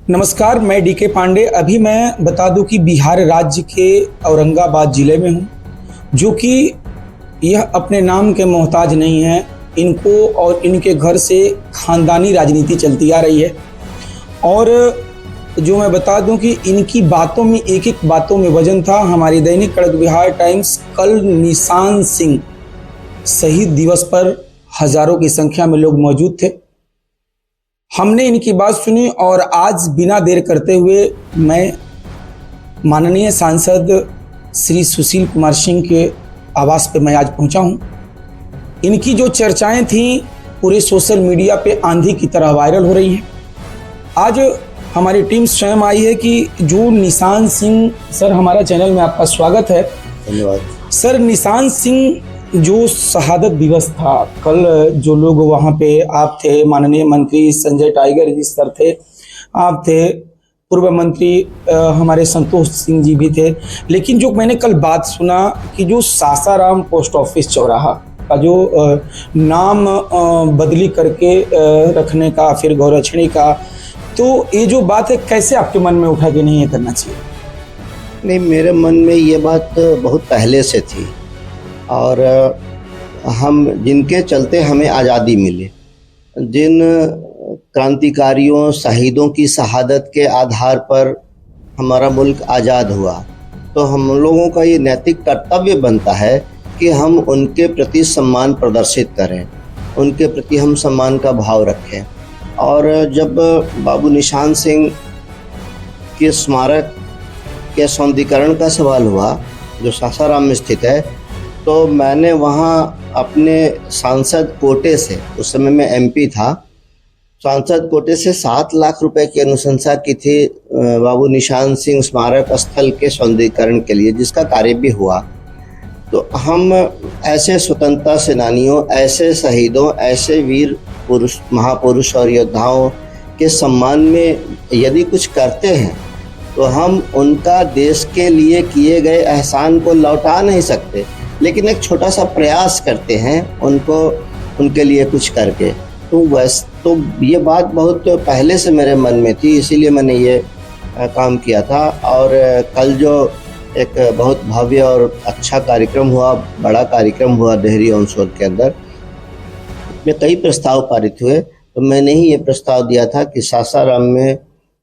नमस्कार, मैं डीके पांडे। अभी मैं बता दूं कि बिहार राज्य के औरंगाबाद ज़िले में हूं, जो कि यह अपने नाम के मोहताज नहीं है। इनको और इनके घर से ख़ानदानी राजनीति चलती आ रही है। और जो मैं बता दूं कि इनकी बातों में एक-एक बातों में वज़न था। हमारी दैनिक कड़क बिहार टाइम्स कल निशान सिंह शहीद दिवस पर हज़ारों की संख्या में लोग मौजूद थे। हमने इनकी बात सुनी और आज बिना देर करते हुए मैं माननीय सांसद श्री सुशील कुमार सिंह के आवास पे मैं आज पहुंचा हूं। इनकी जो चर्चाएं थीं पूरे सोशल मीडिया पे आंधी की तरह वायरल हो रही हैं। आज हमारी टीम स्वयं आई है कि जो निशान सिंह सर, हमारा चैनल में आपका स्वागत है। धन्यवाद सर। निशान सिंह जो शहादत दिवस था कल, जो लोग वहाँ पे आप थे, माननीय मंत्री संजय टाइगर जी सर थे, आप थे, पूर्व मंत्री हमारे संतोष सिंह जी भी थे। लेकिन जो मैंने कल बात सुना कि जो सासाराम पोस्ट ऑफिस चौराहा का जो नाम बदली करके रखने का, फिर गौरक्षणी का, तो ये जो बात है कैसे आपके मन में उठा कि नहीं ये करना चाहिए? नहीं, मेरे मन में ये बात बहुत पहले से थी और हम जिनके चलते हमें आज़ादी मिली, जिन क्रांतिकारियों शहीदों की शहादत के आधार पर हमारा मुल्क आज़ाद हुआ, तो हम लोगों का ये नैतिक कर्तव्य बनता है कि हम उनके प्रति सम्मान प्रदर्शित करें, उनके प्रति हम सम्मान का भाव रखें। और जब बाबू निशान सिंह के स्मारक के सौंदर्यीकरण का सवाल हुआ जो सासाराम में स्थित है, तो मैंने वहाँ अपने सांसद कोटे से, उस समय मैं एमपी था, सांसद कोटे से 7 लाख रुपए की अनुशंसा की थी बाबू निशान सिंह स्मारक स्थल के सौंदर्यीकरण के लिए, जिसका कार्य भी हुआ। तो हम ऐसे स्वतंत्रता सेनानियों, ऐसे शहीदों, ऐसे वीर पुरुष, महापुरुष और योद्धाओं के सम्मान में यदि कुछ करते हैं तो हम उनका देश के लिए किए गए एहसान को लौटा नहीं सकते, लेकिन एक छोटा सा प्रयास करते हैं उनको, उनके लिए कुछ करके। तो ये बात बहुत पहले से मेरे मन में थी, इसीलिए मैंने ये काम किया था। और कल जो एक बहुत भव्य और अच्छा कार्यक्रम हुआ, बड़ा कार्यक्रम हुआ देहरी ऑन सोर के अंदर, में कई प्रस्ताव पारित हुए। तो मैंने ही ये प्रस्ताव दिया था कि सासाराम में,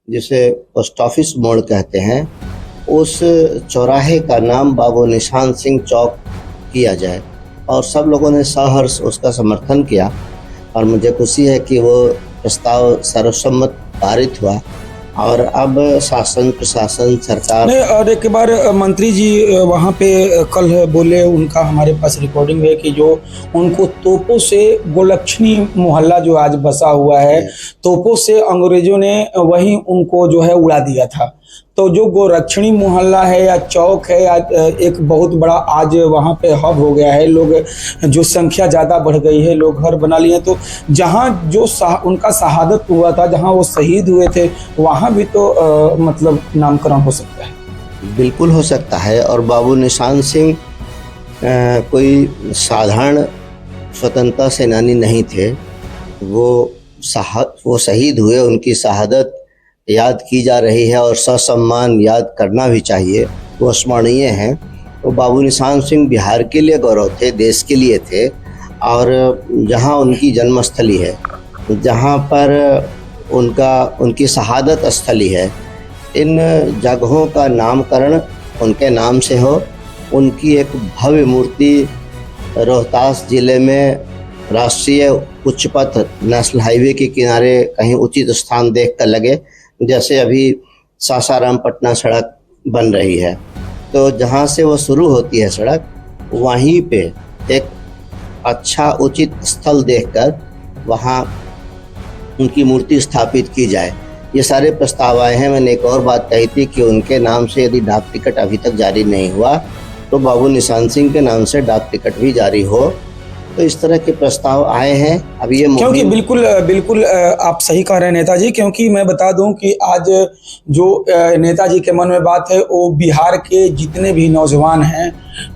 जिसे पोस्ट ऑफिस मोड़ कहते हैं, उस चौराहे का नाम बाबू निशान सिंह चौक किया जाए। और सब लोगों ने सहर्ष उसका समर्थन किया और मुझे खुशी है कि वो प्रस्ताव सर्वसम्मत पारित हुआ। और अब शासन, प्रशासन, सरकार नहीं, और एक बार मंत्री जी वहाँ पे कल बोले, उनका हमारे पास रिकॉर्डिंग है कि जो उनको तोपों से गोलक्षणी मोहल्ला जो आज बसा हुआ है, तोपों से अंग्रेजों ने वहीं उनको जो है उड़ा दिया था। तो जो गोरक्षणी मोहल्ला है या चौक है या एक बहुत बड़ा आज वहाँ पे हब हो गया है, लोग जो संख्या ज़्यादा बढ़ गई है, लोग घर बना लिए। तो जहाँ जो उनका शहादत हुआ था, जहाँ वो शहीद हुए थे, वहाँ भी तो मतलब नामकरण हो सकता है। बिल्कुल हो सकता है। और बाबू निशान सिंह कोई साधारण स्वतंत्रता सेनानी नहीं थे। वो शहीद हुए, उनकी शहादत याद की जा रही है और ससम्मान याद करना भी चाहिए, वो स्मरणीय हैं। तो बाबू निशान सिंह बिहार के लिए गौरव थे, देश के लिए थे। और जहाँ उनकी जन्मस्थली है, जहाँ पर उनकी शहादत स्थली है, इन जगहों का नामकरण उनके नाम से हो। उनकी एक भव्य मूर्ति रोहतास जिले में राष्ट्रीय उच्च पथ, नेशनल हाईवे के किनारे कहीं उचित स्थान देख कर लगे, जैसे अभी सासाराम पटना सड़क बन रही है। तो जहाँ से वो शुरू होती है सड़क, वहीं पे एक अच्छा उचित स्थल देखकर वहाँ उनकी मूर्ति स्थापित की जाए। ये सारे प्रस्ताव आए हैं। मैंने एक और बात कही थी कि उनके नाम से यदि डाक टिकट अभी तक जारी नहीं हुआ, तो बाबू निशान सिंह के नाम से डाक टिकट भी जारी हो। तो इस तरह के प्रस्ताव आए हैं। अब ये क्योंकि बिल्कुल बिल्कुल आप सही कह रहे हैं नेताजी, क्योंकि मैं बता दूं कि आज जो नेताजी के मन में बात है वो बिहार के जितने भी नौजवान हैं,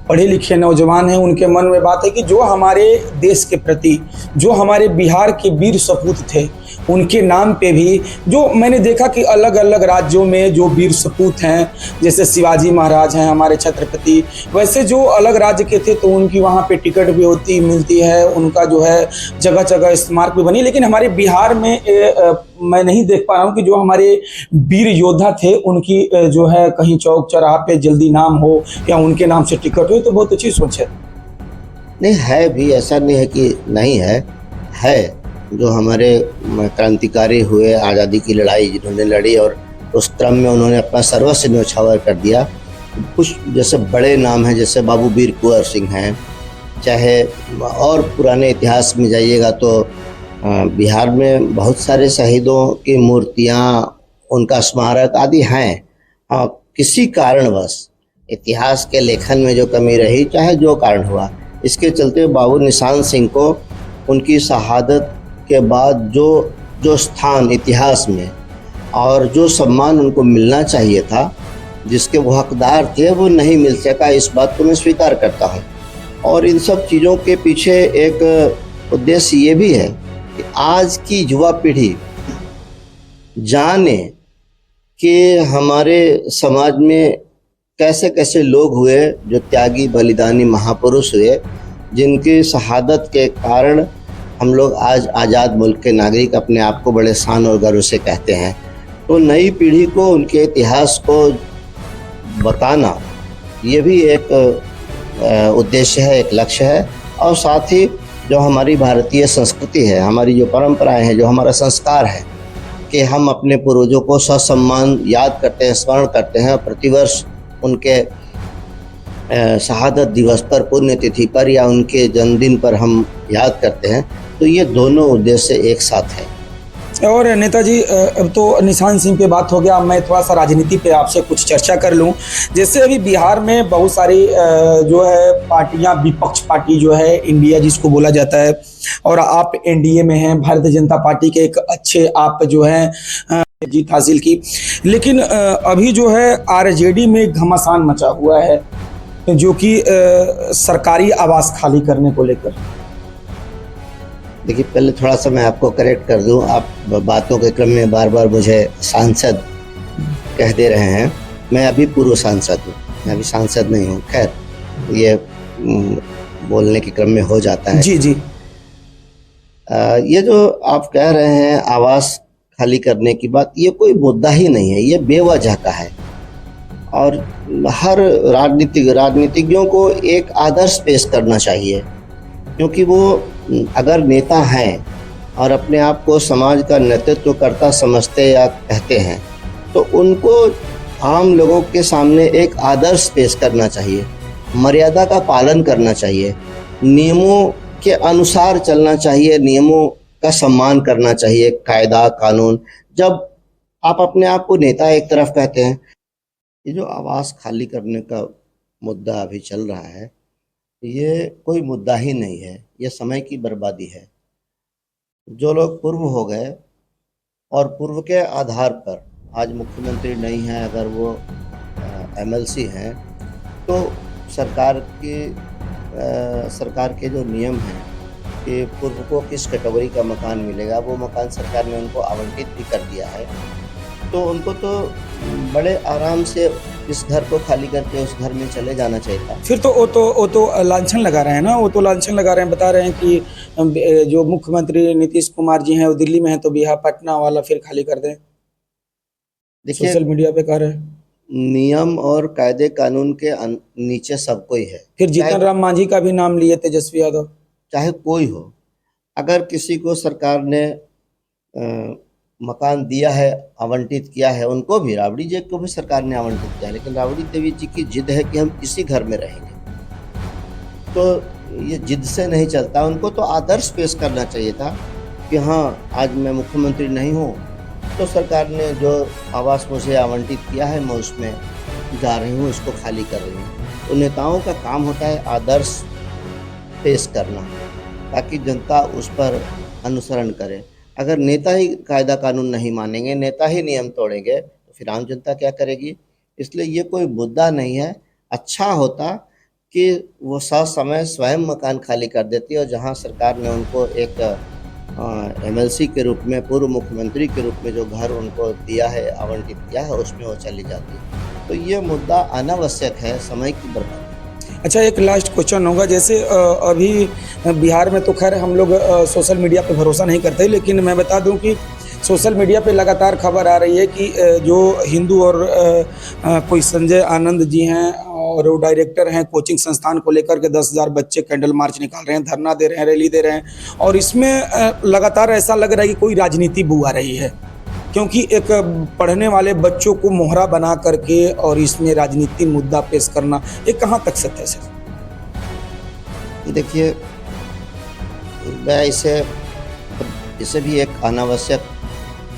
पढ़े लिखे नौजवान हैं, उनके मन में बात है कि जो हमारे देश के प्रति, जो हमारे बिहार के वीर सपूत थे, उनके नाम पे भी, जो मैंने देखा कि अलग अलग राज्यों में जो वीर सपूत हैं, जैसे शिवाजी महाराज हैं हमारे छत्रपति, वैसे जो अलग राज्य के थे तो उनकी वहाँ पे टिकट भी होती मिलती है, उनका जो है जगह जगह स्मारक भी बनी। लेकिन हमारे बिहार में मैं नहीं देख पा रहा हूँ कि जो हमारे वीर योद्धा थे उनकी जो है कहीं चौक चौराहा पे जल्दी नाम हो या उनके नाम से टिकट हो, तो बहुत अच्छी सोच है। नहीं है भी, ऐसा नहीं है कि नहीं है जो हमारे क्रांतिकारी हुए, आज़ादी की लड़ाई जिन्होंने लड़ी और उस क्रम में उन्होंने अपना सर्वस्व न्यौछावर कर दिया। कुछ जैसे बड़े नाम हैं, जैसे बाबू वीर कुंवर सिंह हैं, चाहे और पुराने इतिहास में जाइएगा तो बिहार में बहुत सारे शहीदों की मूर्तियाँ, उनका स्मारक आदि हैं। हाँ, किसी कारणवश इतिहास के लेखन में जो कमी रही, चाहे जो कारण हुआ, इसके चलते बाबू निशान सिंह को उनकी शहादत के बाद जो स्थान इतिहास में और जो सम्मान उनको मिलना चाहिए था, जिसके वो हकदार थे, वो नहीं मिल सका। इस बात को मैं स्वीकार करता हूँ। और इन सब चीज़ों के पीछे एक उद्देश्य ये भी है कि आज की युवा पीढ़ी जाने कि हमारे समाज में कैसे कैसे लोग हुए जो त्यागी बलिदानी महापुरुष हुए, जिनकी शहादत के कारण हम लोग आज आज़ाद मुल्क के नागरिक अपने आप को बड़े शान और गर्व से कहते हैं। तो नई पीढ़ी को उनके इतिहास को बताना ये भी एक उद्देश्य है, एक लक्ष्य है। और साथ ही जो हमारी भारतीय संस्कृति है, हमारी जो परंपराएं हैं, जो हमारा संस्कार है कि हम अपने पूर्वजों को ससम्मान याद करते हैं, स्मरण करते हैं। प्रतिवर्ष उनके शहादत दिवस पर, पुण्यतिथि पर या उनके जन्मदिन पर हम याद करते हैं। तो ये दोनों उद्देश्य एक साथ है। और नेताजी, अब तो निशान सिंह पे बात हो गया, मैं थोड़ा सा राजनीति पे आपसे कुछ चर्चा कर लूं। जैसे अभी बिहार में बहुत सारी जो है पार्टियां, विपक्ष पार्टी जो है इंडिया जिसको बोला जाता है, और आप एनडीए में हैं, भारतीय जनता पार्टी के एक अच्छे आप जो हैं जीत हासिल की। लेकिन अभी जो है आरजेडी में घमासान मचा हुआ है, जो कि सरकारी आवास खाली करने को लेकर। देखिए, पहले थोड़ा सा मैं आपको करेक्ट कर दूं, आप बातों के क्रम में बार बार मुझे सांसद कह दे रहे हैं। मैं अभी पूर्व सांसद हूँ, मैं अभी सांसद नहीं हूँ। खैर, ये बोलने के क्रम में हो जाता है। जी जी। ये जो आप कह रहे हैं आवास खाली करने की बात, ये कोई मुद्दा ही नहीं है, ये बेवजह का है। और हर राजनीतिज्ञों को एक आदर्श पेश करना चाहिए, क्योंकि वो अगर नेता हैं और अपने आप को समाज का नेतृत्व करता समझते या कहते हैं, तो उनको आम लोगों के सामने एक आदर्श पेश करना चाहिए, मर्यादा का पालन करना चाहिए, नियमों के अनुसार चलना चाहिए, नियमों का सम्मान करना चाहिए, कायदा कानून। जब आप अपने आप को नेता एक तरफ कहते हैं, ये जो आवास खाली करने का मुद्दा अभी चल रहा है, ये कोई मुद्दा ही नहीं है, ये समय की बर्बादी है। जो लोग पूर्व हो गए और पूर्व के आधार पर आज मुख्यमंत्री नहीं हैं, अगर वो एमएलसी हैं, तो सरकार के जो नियम हैं कि पूर्व को किस कैटेगरी का मकान मिलेगा, वो मकान सरकार ने उनको आवंटित भी कर दिया है। तो उनको तो बड़े आराम से इस घर को खाली करके उस घर में चले जाना चाहिए था। फिर तो वो तो लांछन लगा रहे हैं ना, वो तो लांछन लगा रहे हैं, बता रहे हैं कि जो मुख्यमंत्री नीतीश कुमार जी हैं वो दिल्ली में हैं, तो बिहार पटना वाला फिर खाली कर दें। देखिए, सोशल मीडिया पे कह रहे हैं। नियम और कायदे कानून के नीचे सब कोई है। फिर जीतन राम मांझी का भी नाम लिए तेजस्वी यादव। चाहे कोई हो, अगर किसी को सरकार ने मकान दिया है, आवंटित किया है, उनको भी, राबड़ी जी को भी सरकार ने आवंटित किया, लेकिन राबड़ी देवी जी की जिद है कि हम इसी घर में रहेंगे, तो ये जिद से नहीं चलता। उनको तो आदर्श पेश करना चाहिए था कि हाँ, आज मैं मुख्यमंत्री नहीं हूँ, तो सरकार ने जो आवास मुझे आवंटित किया है, मैं उसमें जा रही हूँ, इसको खाली कर रही हूँ। तो नेताओं का काम होता है आदर्श पेश करना, ताकि जनता उस पर अनुसरण करे। अगर नेता ही कायदा कानून नहीं मानेंगे, नेता ही नियम तोड़ेंगे, तो फिर आम जनता क्या करेगी? इसलिए ये कोई मुद्दा नहीं है। अच्छा होता कि वो ससमय स्वयं मकान खाली कर देती और जहाँ सरकार ने उनको एक एमएलसी के रूप में, पूर्व मुख्यमंत्री के रूप में जो घर उनको दिया है, आवंटित किया है, उसमें वो चली जाती। तो ये मुद्दा अनावश्यक है, समय की बर्बादी। अच्छा, एक लास्ट क्वेश्चन होगा। जैसे अभी बिहार में तो खैर हम लोग सोशल मीडिया पे भरोसा नहीं करते, लेकिन मैं बता दूं कि सोशल मीडिया पे लगातार खबर आ रही है कि जो हिंदू और कोई संजय आनंद जी हैं और वो डायरेक्टर हैं कोचिंग संस्थान को लेकर के 10,000 बच्चे कैंडल मार्च निकाल रहे हैं, धरना दे रहे हैं, रैली दे रहे हैं, और इसमें लगातार ऐसा लग रहा है कि कोई राजनीति बुआ रही है, क्योंकि एक पढ़ने वाले बच्चों को मोहरा बना करके और इसमें राजनीति मुद्दा पेश करना, ये कहाँ तक सत्य है सर? देखिए, मैं इसे भी एक अनावश्यक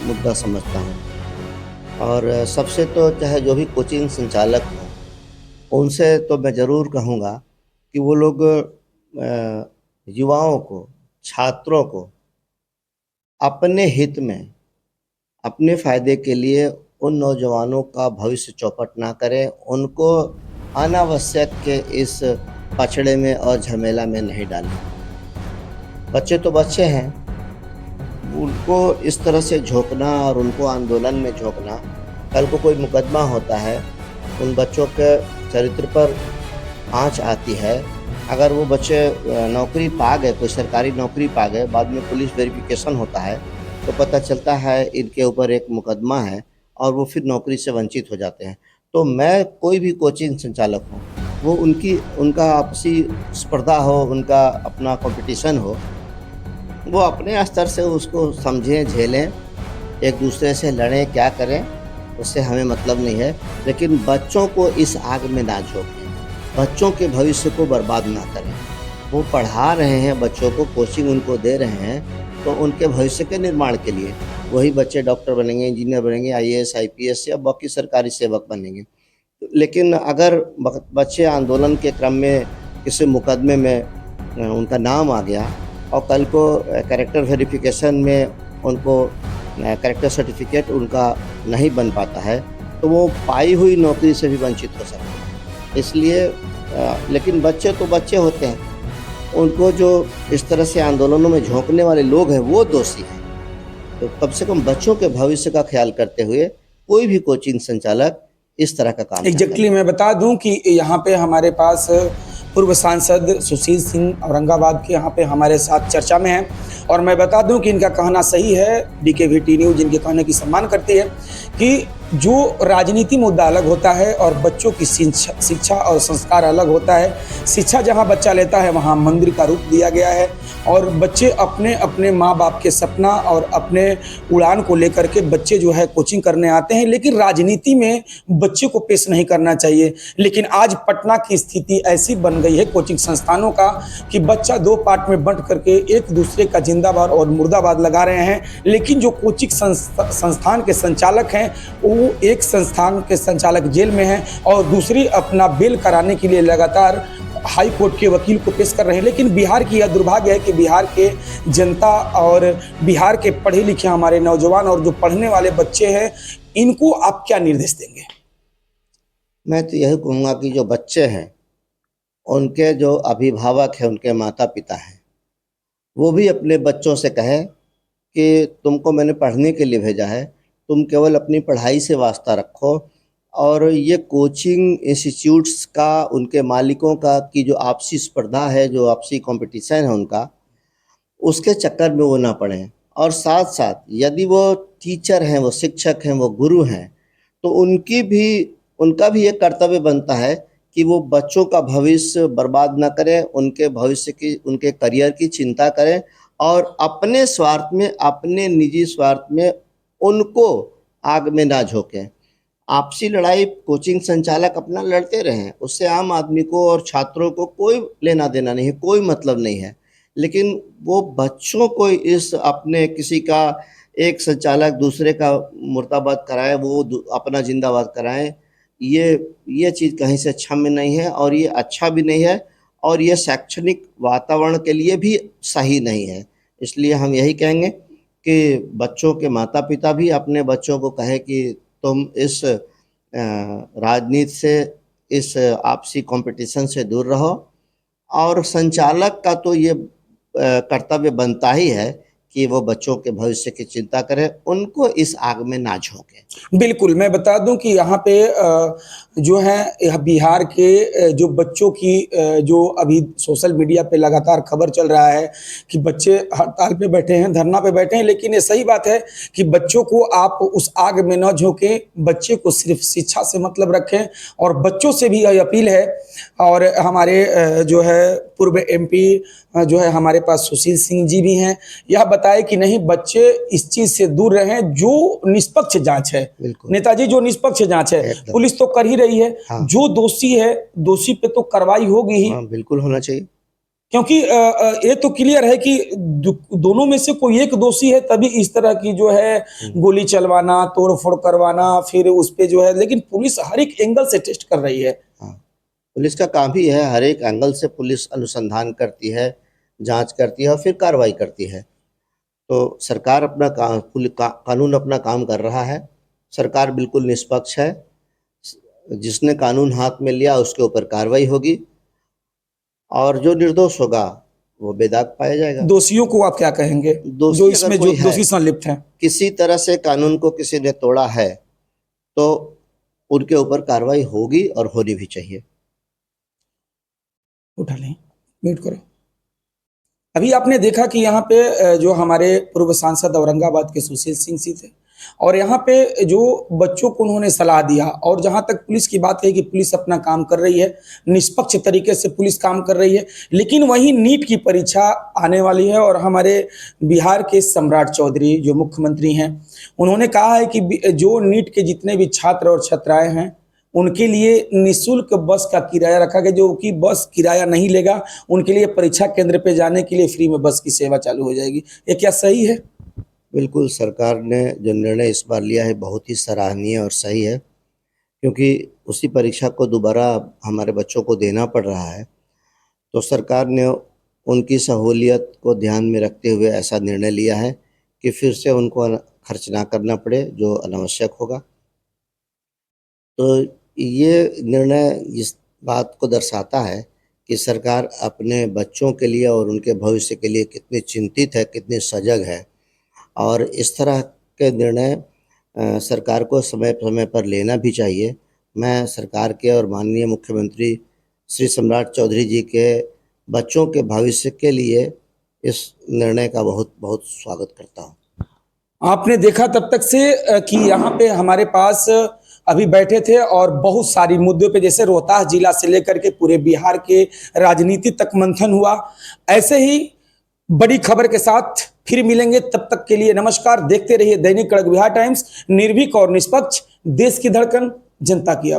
मुद्दा समझता हूँ। और सबसे तो चाहे जो भी कोचिंग संचालक हों, उनसे तो मैं ज़रूर कहूँगा कि वो लोग युवाओं को, छात्रों को अपने हित में, अपने फ़ायदे के लिए उन नौजवानों का भविष्य चौपट ना करें, उनको अनावश्यक के इस पचड़े में और झमेला में नहीं डालें। बच्चे तो बच्चे हैं, उनको इस तरह से झोंकना और उनको आंदोलन में झोंकना, कल को कोई मुकदमा होता है, उन बच्चों के चरित्र पर आँच आती है। अगर वो बच्चे नौकरी पा गए, कोई सरकारी नौकरी पा गए, बाद में पुलिस वेरिफिकेशन होता है तो पता चलता है इनके ऊपर एक मुकदमा है और वो फिर नौकरी से वंचित हो जाते हैं। तो मैं कोई भी कोचिंग संचालक हूँ, वो उनका आपसी स्पर्धा हो, उनका अपना कंपटीशन हो, वो अपने स्तर से उसको समझें, झेलें, एक दूसरे से लड़ें, क्या करें, उससे हमें मतलब नहीं है। लेकिन बच्चों को इस आग में ना झोंकें, बच्चों के भविष्य को बर्बाद ना करें। वो पढ़ा रहे हैं बच्चों को, कोचिंग उनको दे रहे हैं, तो उनके भविष्य के निर्माण के लिए वही बच्चे डॉक्टर बनेंगे, इंजीनियर बनेंगे, आईएएस, आईपीएस या बाकी सरकारी सेवक बनेंगे। लेकिन अगर बच्चे आंदोलन के क्रम में किसी मुकदमे में उनका नाम आ गया और कल को कैरेक्टर वेरिफिकेशन में उनको कैरेक्टर सर्टिफिकेट उनका नहीं बन पाता है, तो वो पाई हुई नौकरी से भी वंचित हो सकते हैं। इसलिए लेकिन बच्चे तो बच्चे होते हैं, उनको जो इस तरह से आंदोलनों में झोंकने वाले लोग हैं वो दोषी हैं। तो कम से कम बच्चों के भविष्य का ख्याल करते हुए कोई भी कोचिंग संचालक इस तरह का काम एग्जैक्टली मैं बता दूं कि यहाँ पे हमारे पास पूर्व सांसद सुशील सिंह औरंगाबाद के यहाँ पे हमारे साथ चर्चा में हैं, और मैं बता दूं कि इनका कहना सही है, डीकेवीटी न्यूज़ जिनके कहने की सम्मान करती है, कि जो राजनीति मुद्दा अलग होता है और बच्चों की शिक्षा और संस्कार अलग होता है। शिक्षा जहाँ बच्चा लेता है वहाँ मंदिर का रूप दिया गया है, और बच्चे अपने अपने माँ बाप के सपना और अपने उड़ान को लेकर के बच्चे जो है कोचिंग करने आते हैं, लेकिन राजनीति में बच्चे को पेश नहीं करना चाहिए। लेकिन आज पटना की स्थिति ऐसी बन गई है कोचिंग संस्थानों का कि बच्चा दो पार्ट में बंट करके एक दूसरे का जिंदाबाद और मुर्दाबाद लगा रहे हैं। लेकिन जो कोचिंग संस्थान के संचालक हैं, वो एक संस्थान के संचालक जेल में हैं और दूसरी अपना बेल कराने के लिए लगातार हाई कोर्ट के वकील को पेश कर रहे हैं। लेकिन बिहार की यह दुर्भाग्य है कि बिहार के जनता और बिहार के पढ़े लिखे हमारे नौजवान और जो पढ़ने वाले बच्चे हैं, इनको आप क्या निर्देश देंगे? मैं तो यही कहूँगा कि जो बच्चे हैं, उनके जो अभिभावक हैं, उनके माता पिता हैं, वो भी अपने बच्चों से कहें कि तुमको मैंने पढ़ने के लिए भेजा है, तुम केवल अपनी पढ़ाई से वास्ता रखो, और ये कोचिंग इंस्टीट्यूट्स का, उनके मालिकों का की जो आपसी स्पर्धा है, जो आपसी कंपटीशन है उनका, उसके चक्कर में वो ना पड़ें। और साथ साथ यदि वो टीचर हैं, वो शिक्षक हैं, वो गुरु हैं, तो उनका भी एक कर्तव्य बनता है कि वो बच्चों का भविष्य बर्बाद ना करें, उनके भविष्य की, उनके करियर की चिंता करें, और अपने स्वार्थ में, अपने निजी स्वार्थ में उनको आग में ना झोंकें। आपसी लड़ाई कोचिंग संचालक अपना लड़ते रहें, उससे आम आदमी को और छात्रों को कोई लेना देना नहीं है, कोई मतलब नहीं है। लेकिन वो बच्चों को इस अपने किसी का, एक संचालक दूसरे का मुर्दाबाद कराए, वो अपना जिंदाबाद कराएं, ये चीज़ कहीं से क्षम्य नहीं है और ये अच्छा भी नहीं है। और ये शैक्षणिक वातावरण के लिए भी सही नहीं है। इसलिए हम यही कहेंगे कि बच्चों के माता पिता भी अपने बच्चों को कहें कि तुम इस राजनीति से, इस आपसी कंपटीशन से दूर रहो। और संचालक का तो ये कर्तव्य बनता ही है कि वो बच्चों के भविष्य की चिंता करें, उनको इस आग में ना झोंके। बिल्कुल, मैं बता दूं कि यहाँ पे जो है यह बिहार के जो बच्चों की जो अभी सोशल मीडिया पे लगातार खबर चल रहा है कि बच्चे हड़ताल पे बैठे हैं, धरना पे बैठे हैं, लेकिन ये सही बात है कि बच्चों को आप उस आग में न झोंकें, बच्चे को सिर्फ शिक्षा से मतलब रखें। और बच्चों से भी यह अपील है, और हमारे जो है पूर्व एमपी जो है हमारे पास सुशील सिंह जी भी हैं, यह बताए कि नहीं, बच्चे इस चीज से दूर रहें। जो निष्पक्ष जांच है नेताजी, जो निष्पक्ष जांच है पुलिस तो कर ही रही है। हाँ। जो दोषी है, दोषी पे तो कार्रवाई होगी ही। हाँ, बिल्कुल होना चाहिए, क्योंकि ये तो क्लियर है कि दोनों में से कोई एक दोषी है, तभी इस तरह की जो है गोली चलवाना, तोड़ फोड़ करवाना, फिर उस पे जो है, लेकिन पुलिस हर एक एंगल से टेस्ट कर रही है। हाँ, पुलिस का काम ही है, हर एक एंगल से पुलिस अनुसंधान करती है, जांच करती है और फिर कार्रवाई करती है। तो सरकार अपना कानून अपना काम कर रहा है। सरकार बिल्कुल निष्पक्ष है। जिसने कानून हाथ में लिया उसके ऊपर कार्रवाई होगी, और जो निर्दोष होगा वो बेदाग पाया जाएगा। दोषियों को आप क्या कहेंगे, जो इसमें जो दोषी संलिप्त हैं? किसी तरह से कानून को किसी ने तोड़ा है तो उनके ऊपर कार्रवाई होगी और होनी भी चाहिए। उठा लें, म्यूट करो। अभी आपने देखा कि यहाँ पे जो हमारे पूर्व सांसद औरंगाबाद के सुशील सिंह जी थे, और यहाँ पे जो बच्चों को उन्होंने सलाह दिया, और जहाँ तक पुलिस की बात है कि पुलिस अपना काम कर रही है, निष्पक्ष तरीके से पुलिस काम कर रही है, लेकिन वहीं नीट की परीक्षा आने वाली है। और हमारे बिहार के सम्राट चौधरी जो मुख्यमंत्री हैं, उन्होंने कहा है कि जो नीट के जितने भी छात्र और छात्राएं हैं उनके लिए निःशुल्क बस का किराया रखा गया। जो कि बस किराया नहीं लेगा, उनके लिए परीक्षा केंद्र पे जाने के लिए फ्री में बस की सेवा चालू हो जाएगी। ये क्या सही है? बिल्कुल, सरकार ने जो निर्णय इस बार लिया है बहुत ही सराहनीय और सही है, क्योंकि उसी परीक्षा को दोबारा हमारे बच्चों को देना पड़ रहा है। तो सरकार ने उनकी सहूलियत को ध्यान में रखते हुए ऐसा निर्णय लिया है कि फिर से उनको खर्च ना करना पड़े जो अनावश्यक होगा। तो ये निर्णय इस बात को दर्शाता है कि सरकार अपने बच्चों के लिए और उनके भविष्य के लिए कितनी चिंतित है, कितनी सजग है। और इस तरह के निर्णय सरकार को समय समय पर लेना भी चाहिए। मैं सरकार के और माननीय मुख्यमंत्री श्री सम्राट चौधरी जी के बच्चों के भविष्य के लिए इस निर्णय का बहुत बहुत स्वागत करता हूँ। आपने देखा तब तक से कि यहाँ पे हमारे पास अभी बैठे थे, और बहुत सारी मुद्दों पे, जैसे रोहतास जिला से लेकर के पूरे बिहार के राजनीति तक मंथन हुआ। ऐसे ही बड़ी खबर के साथ फिर मिलेंगे, तब तक के लिए नमस्कार। देखते रहिए दैनिक कड़क बिहार टाइम्स, निर्भीक और निष्पक्ष, देश की धड़कन, जनता की आवाज।